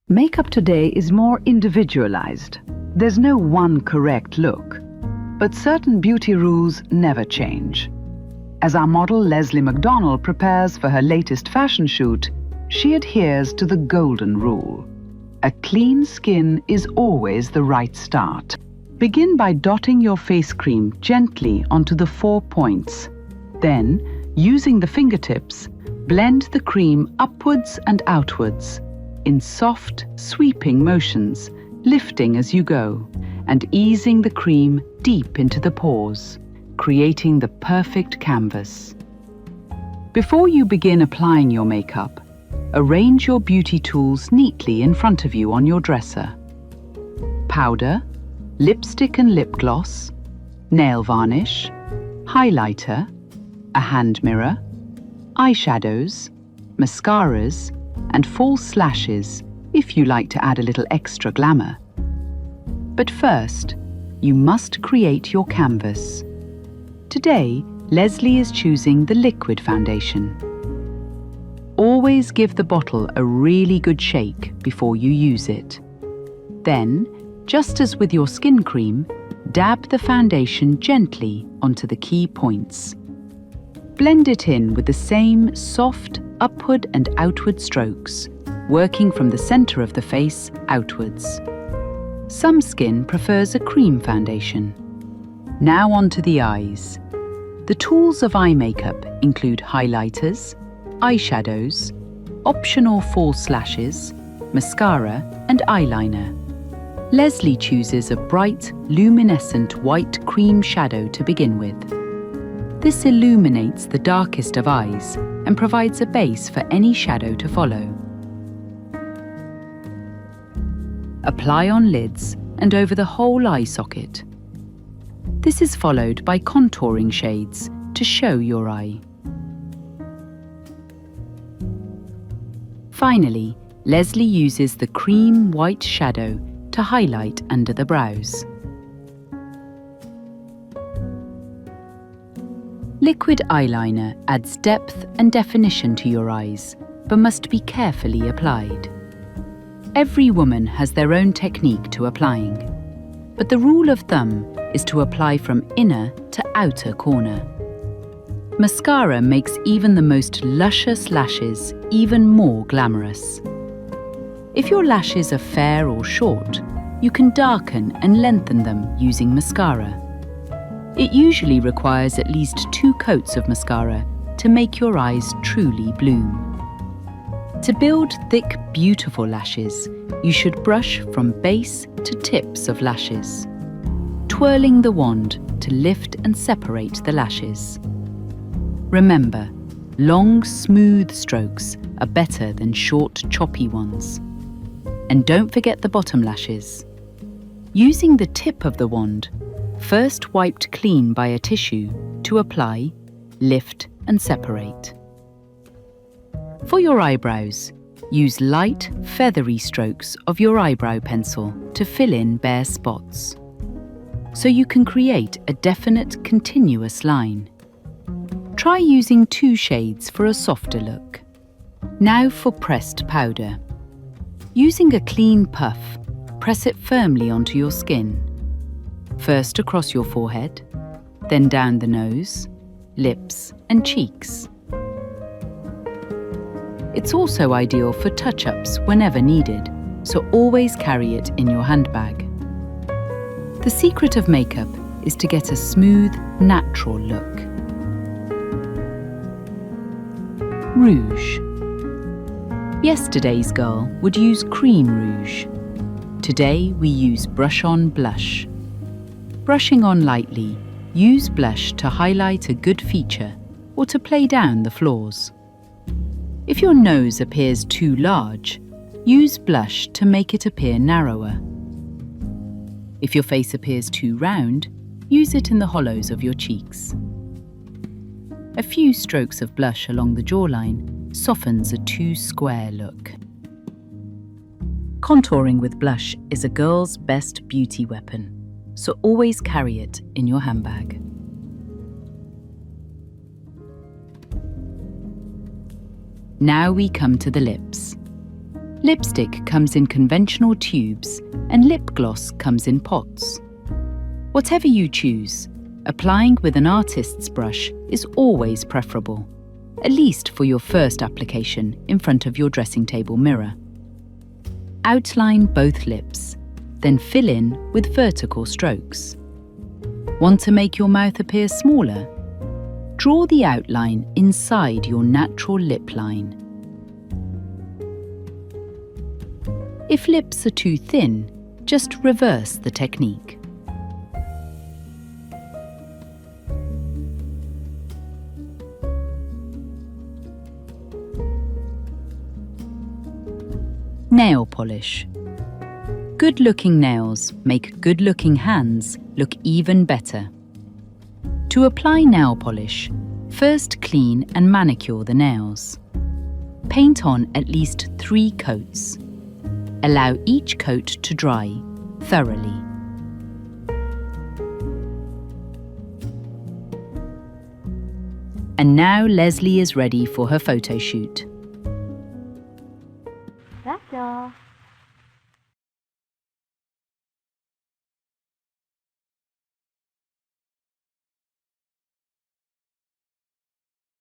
Makeup today is more individualized. There's no one correct look, but certain beauty rules never change. As our model Leslie McDonald prepares for her latest fashion shoot, she adheres to the golden rule. A clean skin is always the right start. Begin by dotting your face cream gently onto the 4 points. Then, using the fingertips, blend the cream upwards and outwards in soft, sweeping motions, lifting as you go, and easing the cream deep into the pores, creating the perfect canvas. Before you begin applying your makeup, arrange your beauty tools neatly in front of you on your dresser. Powder, lipstick and lip gloss, nail varnish, highlighter, a hand mirror, eyeshadows, mascaras, and false lashes if you like to add a little extra glamour. But first, you must create your canvas. Today, Leslie is choosing the liquid foundation. Always give the bottle a really good shake before you use it. Then, just as with your skin cream, dab the foundation gently onto the key points. Blend it in with the same soft upward and outward strokes, working from the center of the face outwards. Some skin prefers a cream foundation. Now onto the eyes. The tools of eye makeup include highlighters, eyeshadows, optional false lashes, mascara, and eyeliner. Leslie chooses a bright, luminescent white cream shadow to begin with. This illuminates the darkest of eyes and provides a base for any shadow to follow. Apply on lids and over the whole eye socket. This is followed by contouring shades to show your eye. Finally, Leslie uses the cream white shadow to highlight under the brows. Liquid eyeliner adds depth and definition to your eyes, but must be carefully applied. Every woman has their own technique to applying, but the rule of thumb is to apply from inner to outer corner. Mascara makes even the most luscious lashes even more glamorous. If your lashes are fair or short, you can darken and lengthen them using mascara. It usually requires at least 2 coats of mascara to make your eyes truly bloom. To build thick, beautiful lashes, you should brush from base to tips of lashes, twirling the wand to lift and separate the lashes. Remember, long, smooth strokes are better than short, choppy ones. And don't forget the bottom lashes. Using the tip of the wand, first wiped clean by a tissue to apply, lift and separate. For your eyebrows, use light, feathery strokes of your eyebrow pencil to fill in bare spots, so you can create a definite, continuous line. Try using 2 shades for a softer look. Now for pressed powder. Using a clean puff, press it firmly onto your skin. First across your forehead, then down the nose, lips, and cheeks. It's also ideal for touch-ups whenever needed, so always carry it in your handbag. The secret of makeup is to get a smooth, natural look. Rouge. Yesterday's girl would use cream rouge. Today we use brush-on blush. Brushing on lightly, use blush to highlight a good feature or to play down the flaws. If your nose appears too large, use blush to make it appear narrower. If your face appears too round, use it in the hollows of your cheeks. A few strokes of blush along the jawline softens a too square look. Contouring with blush is a girl's best beauty weapon, so always carry it in your handbag. Now we come to the lips. Lipstick comes in conventional tubes and lip gloss comes in pots. Whatever you choose, applying with an artist's brush is always preferable, at least for your first application in front of your dressing table mirror. Outline both lips, then fill in with vertical strokes. Want to make your mouth appear smaller? Draw the outline inside your natural lip line. If lips are too thin, just reverse the technique. Nail polish. Good-looking nails make good-looking hands look even better. To apply nail polish, first clean and manicure the nails. Paint on at least 3 coats. Allow each coat to dry thoroughly. And now Leslie is ready for her photo shoot. That's all.